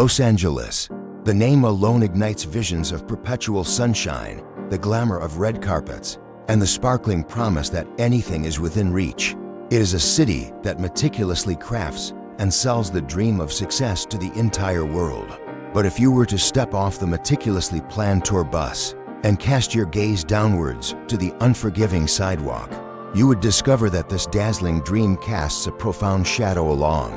Los Angeles. The name alone ignites visions of perpetual sunshine, the glamour of red carpets, and the sparkling promise that anything is within reach. It is a city that meticulously crafts and sells the dream of success to the entire world. But if you were to step off the meticulously planned tour bus and cast your gaze downwards to the unforgiving sidewalk, you would discover that this dazzling dream casts a profound shadow along.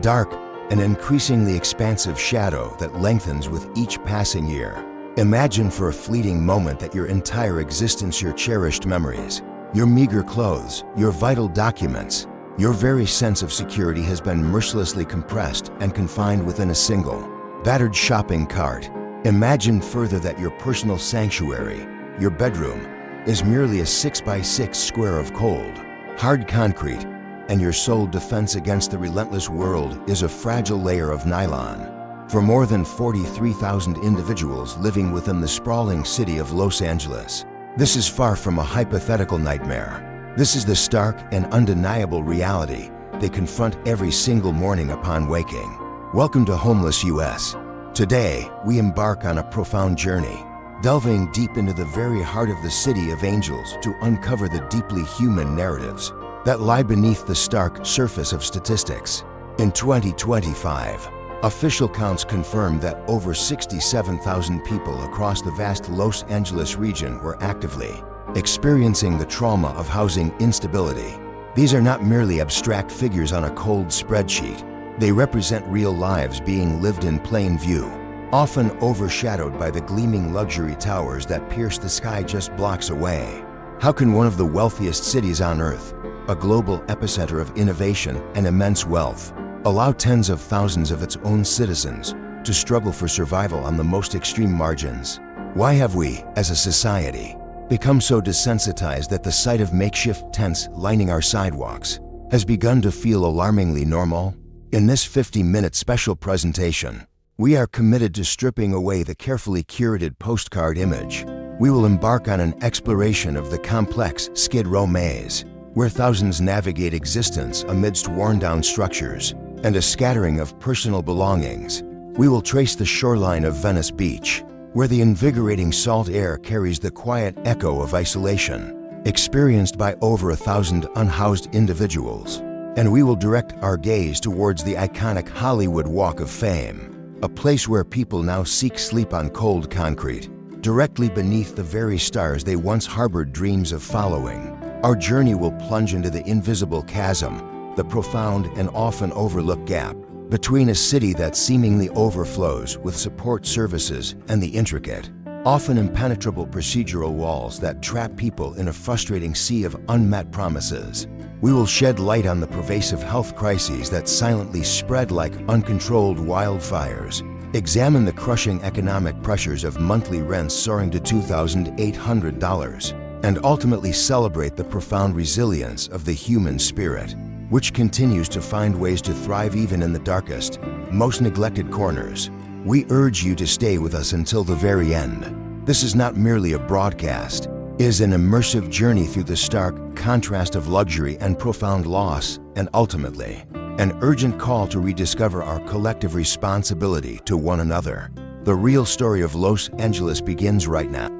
Dark, an increasingly expansive shadow that lengthens with each passing year. Imagine for a fleeting moment that your entire existence, your cherished memories, your meager clothes, your vital documents, your very sense of security has been mercilessly compressed and confined within a single, battered shopping cart. Imagine further that your personal sanctuary, your bedroom, is merely a 6x6 square of cold, hard concrete, and your sole defense against the relentless world is a fragile layer of nylon. For more than 43,000 individuals living within the sprawling city of Los Angeles, this is far from a hypothetical nightmare. This is the stark and undeniable reality they confront every single morning upon waking. Welcome to Homeless US. Today, we embark on a profound journey, delving deep into the very heart of the City of Angels to uncover the deeply human narratives that lie beneath the stark surface of statistics. In 2025, official counts confirmed that over 67,000 people across the vast Los Angeles region were actively experiencing the trauma of housing instability. These are not merely abstract figures on a cold spreadsheet. They represent real lives being lived in plain view, often overshadowed by the gleaming luxury towers that pierce the sky just blocks away. How can one of the wealthiest cities on Earth, a global epicenter of innovation and immense wealth, allow tens of thousands of its own citizens to struggle for survival on the most extreme margins? Why have we, as a society, become so desensitized that the sight of makeshift tents lining our sidewalks has begun to feel alarmingly normal? In this 50-minute special presentation, we are committed to stripping away the carefully curated postcard image. We will embark on an exploration of the complex Skid Row maze, where thousands navigate existence amidst worn-down structures and a scattering of personal belongings. We will trace the shoreline of Venice Beach, where the invigorating salt air carries the quiet echo of isolation, experienced by over 1,000 unhoused individuals. And we will direct our gaze towards the iconic Hollywood Walk of Fame, a place where people now seek sleep on cold concrete, directly beneath the very stars they once harbored dreams of following. Our journey will plunge into the invisible chasm, the profound and often overlooked gap between a city that seemingly overflows with support services and the intricate, often impenetrable procedural walls that trap people in a frustrating sea of unmet promises. We will shed light on the pervasive health crises that silently spread like uncontrolled wildfires, examine the crushing economic pressures of monthly rents soaring to $2,800, and ultimately celebrate the profound resilience of the human spirit, which continues to find ways to thrive even in the darkest, most neglected corners. We urge you to stay with us until the very end. This is not merely a broadcast. It is an immersive journey through the stark contrast of luxury and profound loss, and ultimately, an urgent call to rediscover our collective responsibility to one another. The real story of Los Angeles begins right now.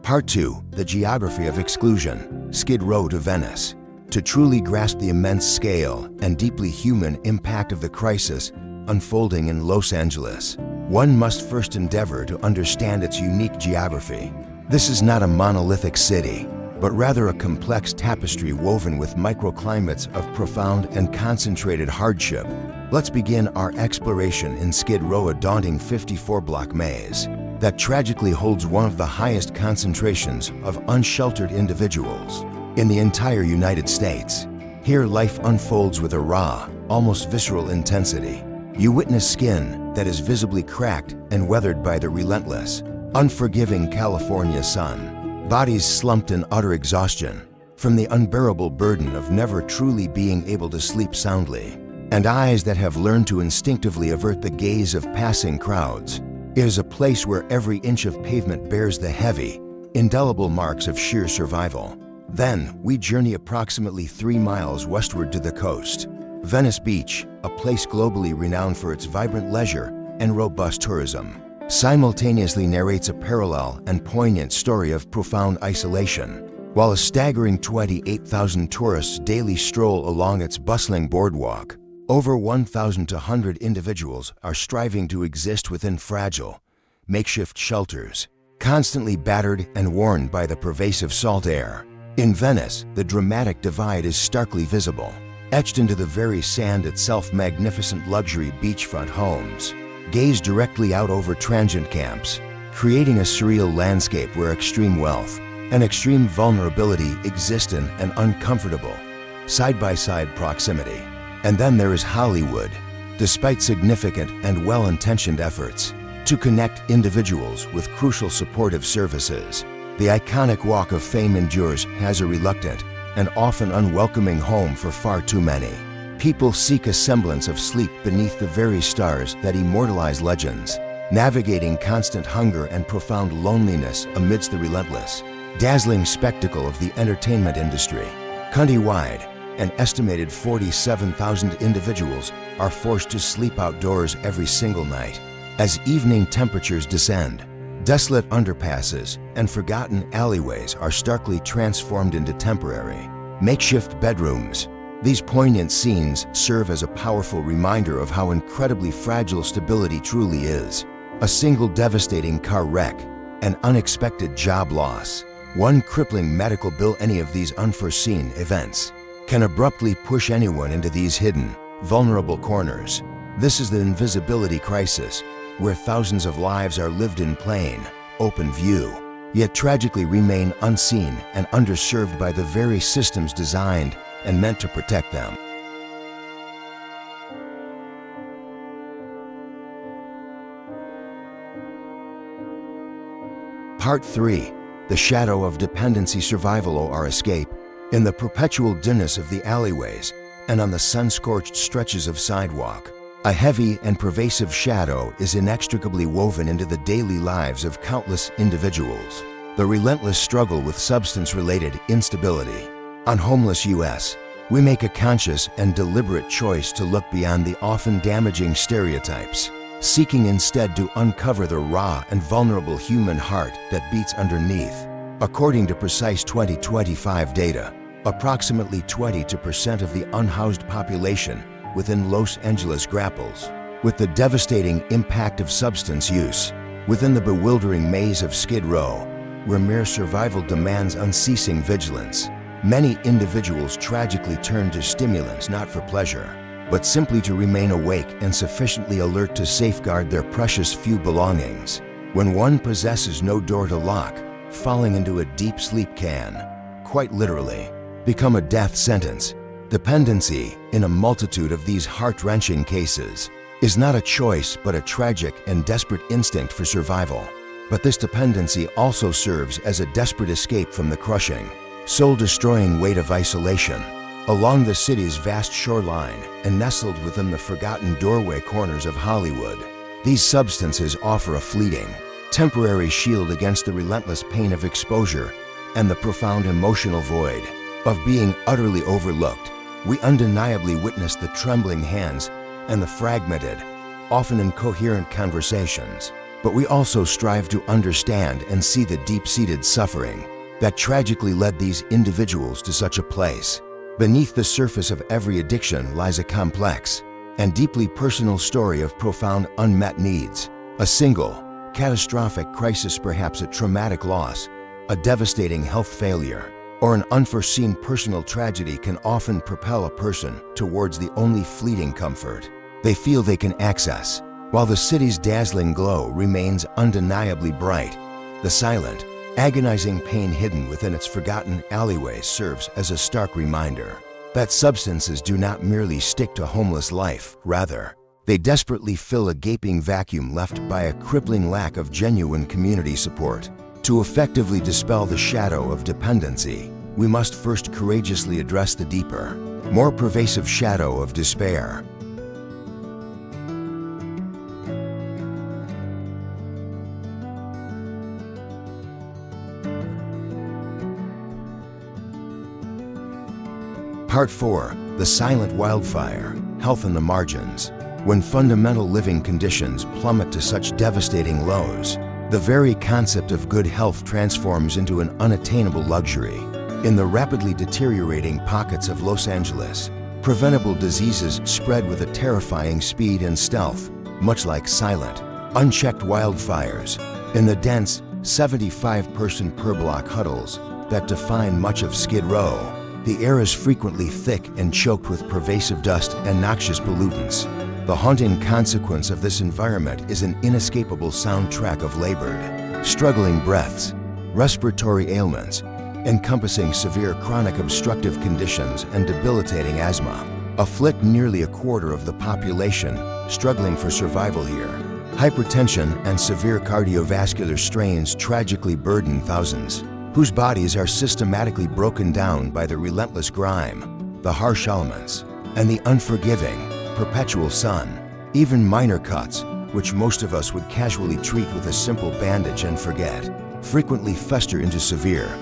Part 2, The Geography of Exclusion, Skid Row to Venice. To truly grasp the immense scale and deeply human impact of the crisis unfolding in Los Angeles, one must first endeavor to understand its unique geography. This is not a monolithic city, but rather a complex tapestry woven with microclimates of profound and concentrated hardship. Let's begin our exploration in Skid Row, a daunting 54-block maze that tragically holds one of the highest concentrations of unsheltered individuals in the entire United States. Here, life unfolds with a raw, almost visceral intensity. You witness skin that is visibly cracked and weathered by the relentless, unforgiving California sun, bodies slumped in utter exhaustion from the unbearable burden of never truly being able to sleep soundly, and eyes that have learned to instinctively avert the gaze of passing crowds. It is a place where every inch of pavement bears the heavy, indelible marks of sheer survival. Then, we journey approximately 3 miles westward to the coast, Venice Beach, a place globally renowned for its vibrant leisure and robust tourism, simultaneously narrates a parallel and poignant story of profound isolation. While a staggering 28,000 tourists daily stroll along its bustling boardwalk, over 1,200 individuals are striving to exist within fragile, makeshift shelters, constantly battered and worn by the pervasive salt air. In Venice, the dramatic divide is starkly visible. Etched into the very sand itself, magnificent luxury beachfront homes gaze directly out over transient camps, creating a surreal landscape where extreme wealth and extreme vulnerability exist in an uncomfortable, side-by-side proximity. And then there is Hollywood. Despite significant and well-intentioned efforts to connect individuals with crucial supportive services, the iconic Walk of Fame endures as a reluctant and often unwelcoming home for far too many. People seek a semblance of sleep beneath the very stars that immortalize legends, navigating constant hunger and profound loneliness amidst the relentless, dazzling spectacle of the entertainment industry. Countrywide, an estimated 47,000 individuals are forced to sleep outdoors every single night. As evening temperatures descend, desolate underpasses and forgotten alleyways are starkly transformed into temporary, makeshift bedrooms. These poignant scenes serve as a powerful reminder of how incredibly fragile stability truly is. A single devastating car wreck, an unexpected job loss, one crippling medical bill, any of these unforeseen events can abruptly push anyone into these hidden, vulnerable corners. This is the invisibility crisis, where thousands of lives are lived in plain, open view, yet tragically remain unseen and underserved by the very systems designed and meant to protect them. Part 3. The Shadow of Dependency, Survival or Escape. In the perpetual dimness of the alleyways and on the sun-scorched stretches of sidewalk, a heavy and pervasive shadow is inextricably woven into the daily lives of countless individuals. The relentless struggle with substance-related instability. On Homeless US, we make a conscious and deliberate choice to look beyond the often damaging stereotypes, seeking instead to uncover the raw and vulnerable human heart that beats underneath. According to precise 2025 data, approximately 22% of the unhoused population within Los Angeles grapples with the devastating impact of substance use. Within the bewildering maze of Skid Row, where mere survival demands unceasing vigilance, many individuals tragically turn to stimulants not for pleasure, but simply to remain awake and sufficiently alert to safeguard their precious few belongings. When one possesses no door to lock, falling into a deep sleep can, quite literally, become a death sentence. Dependency, in a multitude of these heart-wrenching cases, is not a choice but a tragic and desperate instinct for survival. But this dependency also serves as a desperate escape from the crushing, soul-destroying weight of isolation. Along the city's vast shoreline and nestled within the forgotten doorway corners of Hollywood, these substances offer a fleeting, temporary shield against the relentless pain of exposure and the profound emotional void of being utterly overlooked. We undeniably witness the trembling hands and the fragmented, often incoherent conversations, but we also strive to understand and see the deep-seated suffering that tragically led these individuals to such a place. Beneath the surface of every addiction lies a complex and deeply personal story of profound unmet needs. A single, catastrophic crisis, perhaps a traumatic loss, a devastating health failure, or an unforeseen personal tragedy can often propel a person towards the only fleeting comfort they feel they can access. While the city's dazzling glow remains undeniably bright, the silent, agonizing pain hidden within its forgotten alleyways serves as a stark reminder that substances do not merely stick to homeless life. Rather, they desperately fill a gaping vacuum left by a crippling lack of genuine community support. To effectively dispel the shadow of dependency, we must first courageously address the deeper, more pervasive shadow of despair. Part 4. the silent wildfire, health in the margins. When fundamental living conditions plummet to such devastating lows, the very concept of good health transforms into an unattainable luxury. In the rapidly deteriorating pockets of Los Angeles, preventable diseases spread with a terrifying speed and stealth, much like silent, unchecked wildfires. In the dense, 75-person per block huddles that define much of Skid Row, the air is frequently thick and choked with pervasive dust and noxious pollutants. The haunting consequence of this environment is an inescapable soundtrack of labored, struggling breaths, respiratory ailments, encompassing severe chronic obstructive conditions and debilitating asthma, afflict nearly a quarter of the population struggling for survival here. Hypertension and severe cardiovascular strains tragically burden thousands, whose bodies are systematically broken down by the relentless grime, the harsh elements, and the unforgiving, perpetual sun. Even minor cuts, which most of us would casually treat with a simple bandage and forget, frequently fester into severe,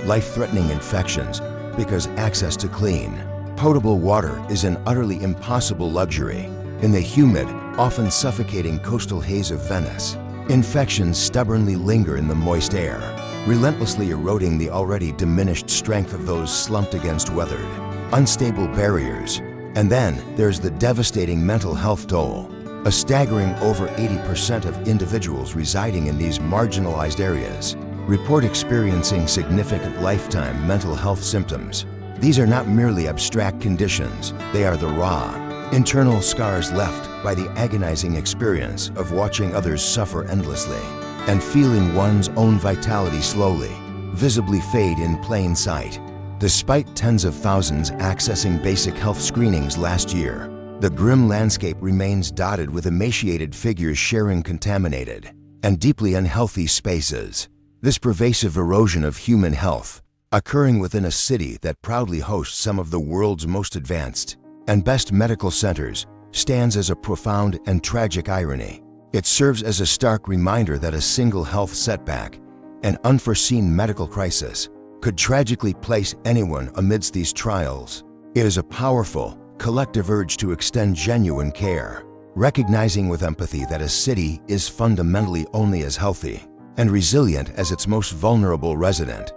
life-threatening infections because access to clean, potable water is an utterly impossible luxury. In the humid, often suffocating coastal haze of Venice, infections stubbornly linger in the moist air, relentlessly eroding the already diminished strength of those slumped against weathered, unstable barriers. And then there's the devastating mental health toll. A staggering over 80% of individuals residing in these marginalized areas report experiencing significant lifetime mental health symptoms. These are not merely abstract conditions, they are the raw, internal scars left by the agonizing experience of watching others suffer endlessly and feeling one's own vitality slowly, visibly fade in plain sight. Despite tens of thousands accessing basic health screenings last year, the grim landscape remains dotted with emaciated figures sharing contaminated and deeply unhealthy spaces. This pervasive erosion of human health, occurring within a city that proudly hosts some of the world's most advanced and best medical centers, stands as a profound and tragic irony. It serves as a stark reminder that a single health setback, an unforeseen medical crisis, could tragically place anyone amidst these trials. It is a powerful, collective urge to extend genuine care, recognizing with empathy that a city is fundamentally only as healthy and resilient as its most vulnerable resident.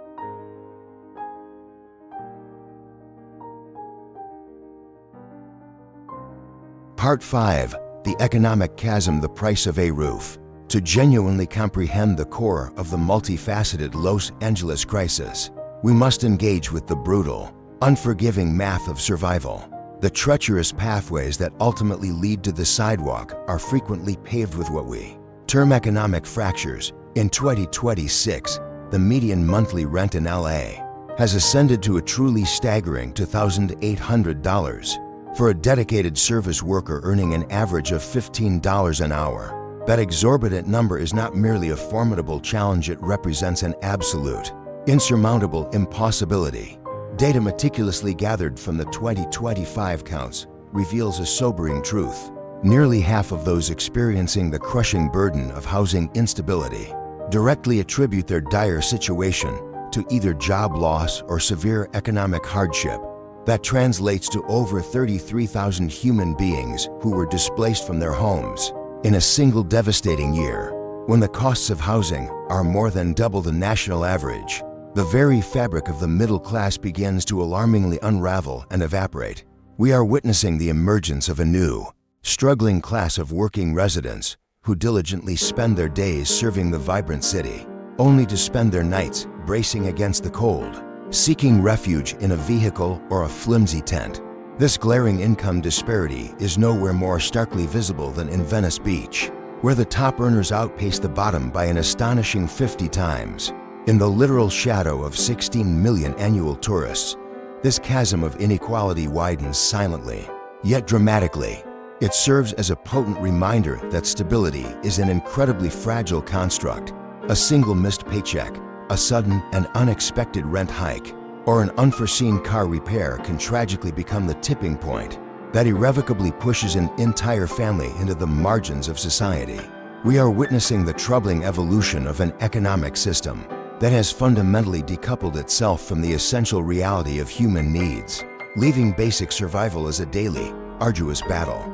Part 5. The Economic Chasm, the Price of a Roof. To genuinely comprehend the core of the multifaceted Los Angeles crisis, we must engage with the brutal, unforgiving math of survival. The treacherous pathways that ultimately lead to the sidewalk are frequently paved with what we term economic fractures. In 2026, the median monthly rent in LA has ascended to a truly staggering $2,800 for a dedicated service worker earning an average of $15 an hour. That exorbitant number is not merely a formidable challenge, it represents an absolute, insurmountable impossibility. Data meticulously gathered from the 2025 counts reveals a sobering truth. Nearly half of those experiencing the crushing burden of housing instability directly attribute their dire situation to either job loss or severe economic hardship. That translates to over 33,000 human beings who were displaced from their homes in a single devastating year. When the costs of housing are more than double the national average, the very fabric of the middle class begins to alarmingly unravel and evaporate. We are witnessing the emergence of a new, struggling class of working residents who diligently spend their days serving the vibrant city, only to spend their nights bracing against the cold, seeking refuge in a vehicle or a flimsy tent. This glaring income disparity is nowhere more starkly visible than in Venice Beach, where the top earners outpace the bottom by an astonishing 50 times. In the literal shadow of 16 million annual tourists, this chasm of inequality widens silently, yet dramatically. It serves as a potent reminder that stability is an incredibly fragile construct. A single missed paycheck, a sudden and unexpected rent hike, or an unforeseen car repair can tragically become the tipping point that irrevocably pushes an entire family into the margins of society. We are witnessing the troubling evolution of an economic system that has fundamentally decoupled itself from the essential reality of human needs. leaving basic survival as a daily, arduous battle.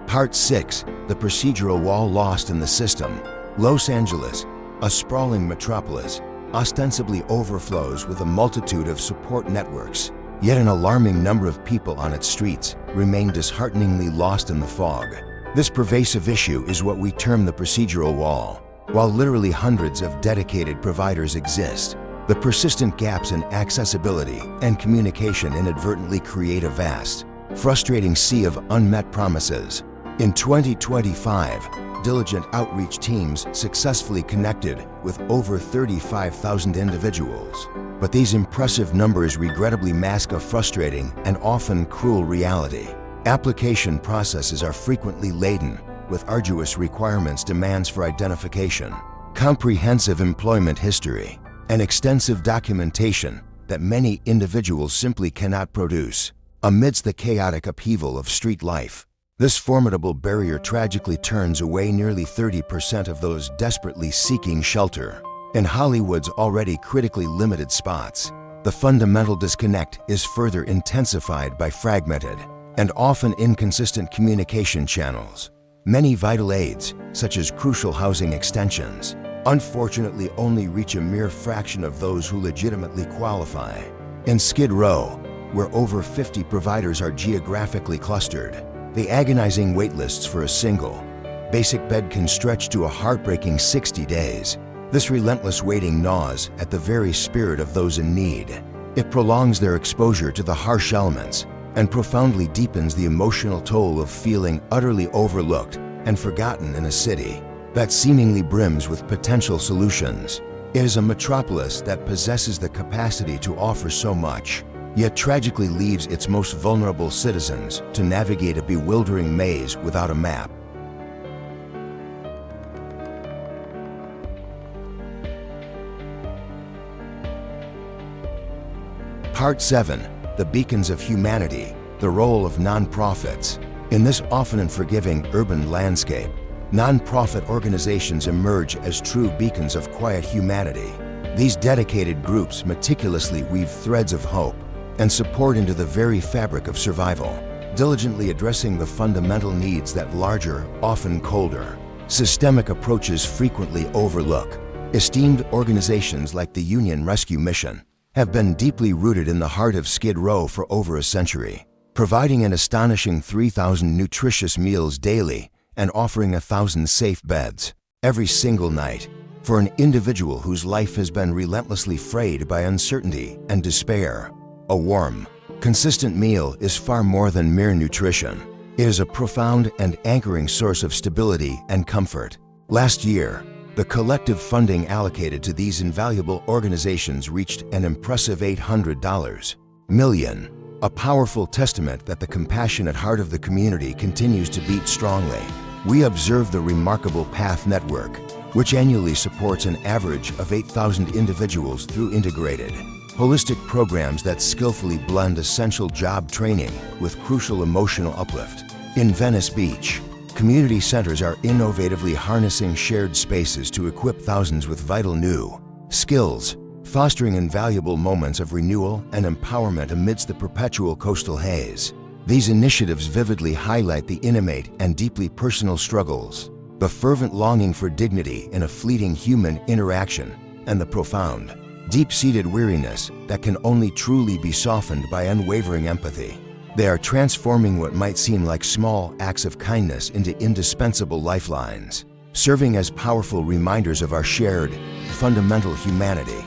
Part 6. The procedural wall lost in the system. Los Angeles, a sprawling metropolis, ostensibly overflows with a multitude of support networks, yet an alarming number of people on its streets remain dishearteningly lost in the fog. This pervasive issue is what we term the procedural wall. While literally hundreds of dedicated providers exist, the persistent gaps in accessibility and communication inadvertently create a vast, frustrating sea of unmet promises. In 2025, diligent outreach teams successfully connected with over 35,000 individuals. But these impressive numbers regrettably mask a frustrating and often cruel reality. Application processes are frequently laden with arduous requirements, demands for identification, comprehensive employment history, and extensive documentation that many individuals simply cannot produce. Amidst the chaotic upheaval of street life, this formidable barrier tragically turns away nearly 30% of those desperately seeking shelter. In Hollywood's already critically limited spots, the fundamental disconnect is further intensified by fragmented and often inconsistent communication channels. Many vital aids, such as crucial housing extensions, unfortunately only reach a mere fraction of those who legitimately qualify. In Skid Row, where over 50 providers are geographically clustered, the agonizing waitlists for a single, basic bed can stretch to a heartbreaking 60 days. This relentless waiting gnaws at the very spirit of those in need. It prolongs their exposure to the harsh elements and profoundly deepens the emotional toll of feeling utterly overlooked and forgotten in a city that seemingly brims with potential solutions. It is a metropolis that possesses the capacity to offer so much, yet tragically leaves its most vulnerable citizens to navigate a bewildering maze without a map. Part 7. The Beacons of Humanity, the Role of Nonprofits. In this often unforgiving urban landscape, nonprofit organizations emerge as true beacons of quiet humanity. These dedicated groups meticulously weave threads of hope and support into the very fabric of survival, diligently addressing the fundamental needs that larger, often colder, systemic approaches frequently overlook. Esteemed organizations like the Union Rescue Mission have been deeply rooted in the heart of Skid Row for over a century, providing an astonishing 3,000 nutritious meals daily and offering 1,000 safe beds every single night for an individual whose life has been relentlessly frayed by uncertainty and despair. A warm, consistent meal is far more than mere nutrition. It is a profound and anchoring source of stability and comfort. Last year, the collective funding allocated to these invaluable organizations reached an impressive $800 million, a powerful testament that the compassionate heart of the community continues to beat strongly. We observe the remarkable PATH network, which annually supports an average of 8,000 individuals through integrated, holistic programs that skillfully blend essential job training with crucial emotional uplift. In Venice Beach, community centers are innovatively harnessing shared spaces to equip thousands with vital new skills, fostering invaluable moments of renewal and empowerment amidst the perpetual coastal haze. These initiatives vividly highlight the intimate and deeply personal struggles, the fervent longing for dignity in a fleeting human interaction, and the profound, deep-seated weariness that can only truly be softened by unwavering empathy. They are transforming what might seem like small acts of kindness into indispensable lifelines, serving as powerful reminders of our shared, fundamental humanity.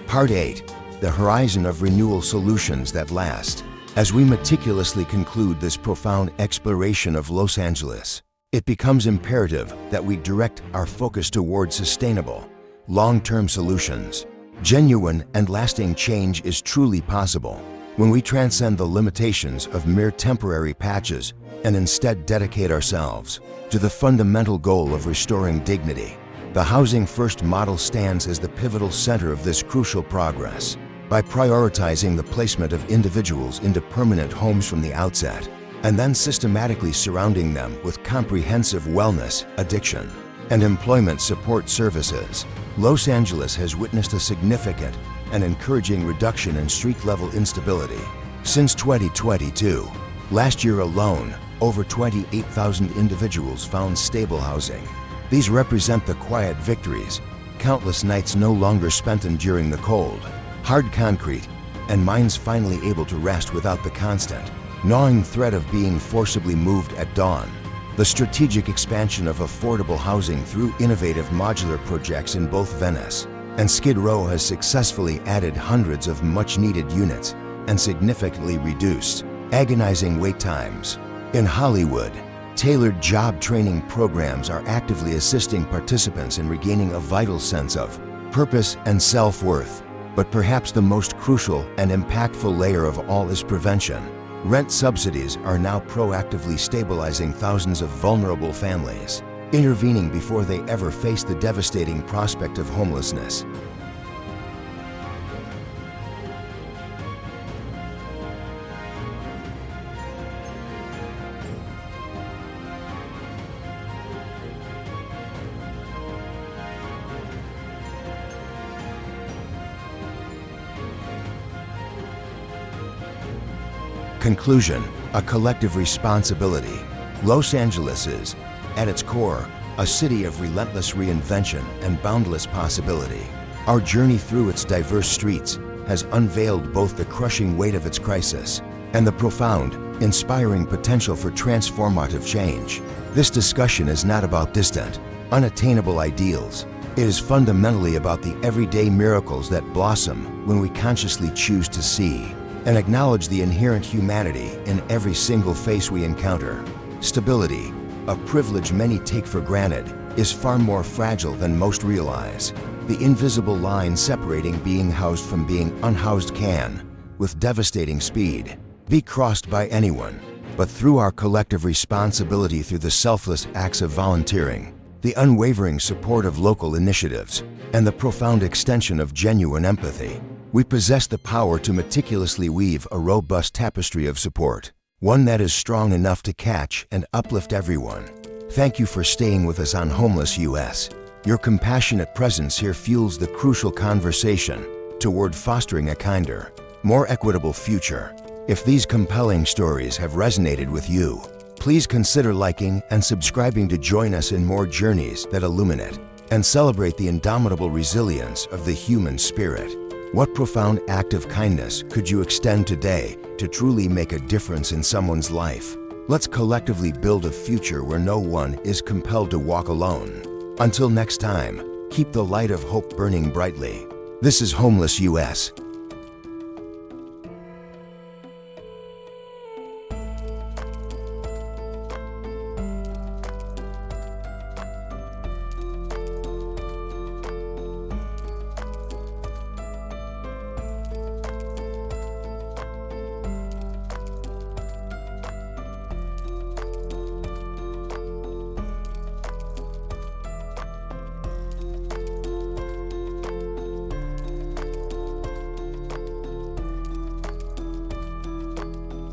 Part 8. The Horizon of Renewal Solutions That Last. As we meticulously conclude this profound exploration of Los Angeles, it becomes imperative that we direct our focus toward sustainable, long-term solutions. Genuine and lasting change is truly possible when we transcend the limitations of mere temporary patches and instead dedicate ourselves to the fundamental goal of restoring dignity. The Housing First model stands as the pivotal center of this crucial progress. by prioritizing the placement of individuals into permanent homes from the outset, and then systematically surrounding them with comprehensive wellness, addiction, and employment support services. Los Angeles has witnessed a significant and encouraging reduction in street-level instability. Since 2022, last year alone, over 28,000 individuals found stable housing. These represent the quiet victories, countless nights no longer spent enduring the cold, hard concrete, and minds finally able to rest without the constant, gnawing threat of being forcibly moved at dawn. The strategic expansion of affordable housing through innovative modular projects in both Venice and Skid Row has successfully added hundreds of much-needed units and significantly reduced agonizing wait times. In Hollywood, tailored job training programs are actively assisting participants in regaining a vital sense of purpose and self-worth. But perhaps the most crucial and impactful layer of all is prevention. Rent subsidies are now proactively stabilizing thousands of vulnerable families, intervening before they ever face the devastating prospect of homelessness. Conclusion: a collective responsibility. Los Angeles is, at its core, a city of relentless reinvention and boundless possibility. Our journey through its diverse streets has unveiled both the crushing weight of its crisis and the profound, inspiring potential for transformative change. This discussion is not about distant, unattainable ideals. It is fundamentally about the everyday miracles that blossom when we consciously choose to see and acknowledge the inherent humanity in every single face we encounter. Stability, a privilege many take for granted, is far more fragile than most realize. The invisible line separating being housed from being unhoused can, with devastating speed, be crossed by anyone. But through our collective responsibility, through the selfless acts of volunteering, the unwavering support of local initiatives, and the profound extension of genuine empathy, we possess the power to meticulously weave a robust tapestry of support, one that is strong enough to catch and uplift everyone. Thank you for staying with us on Homeless US. Your compassionate presence here fuels the crucial conversation toward fostering a kinder, more equitable future. If these compelling stories have resonated with you, please consider liking and subscribing to join us in more journeys that illuminate and celebrate the indomitable resilience of the human spirit. What profound act of kindness could you extend today to truly make a difference in someone's life? Let's collectively build a future where no one is compelled to walk alone. Until next time, keep the light of hope burning brightly. This is Homeless US.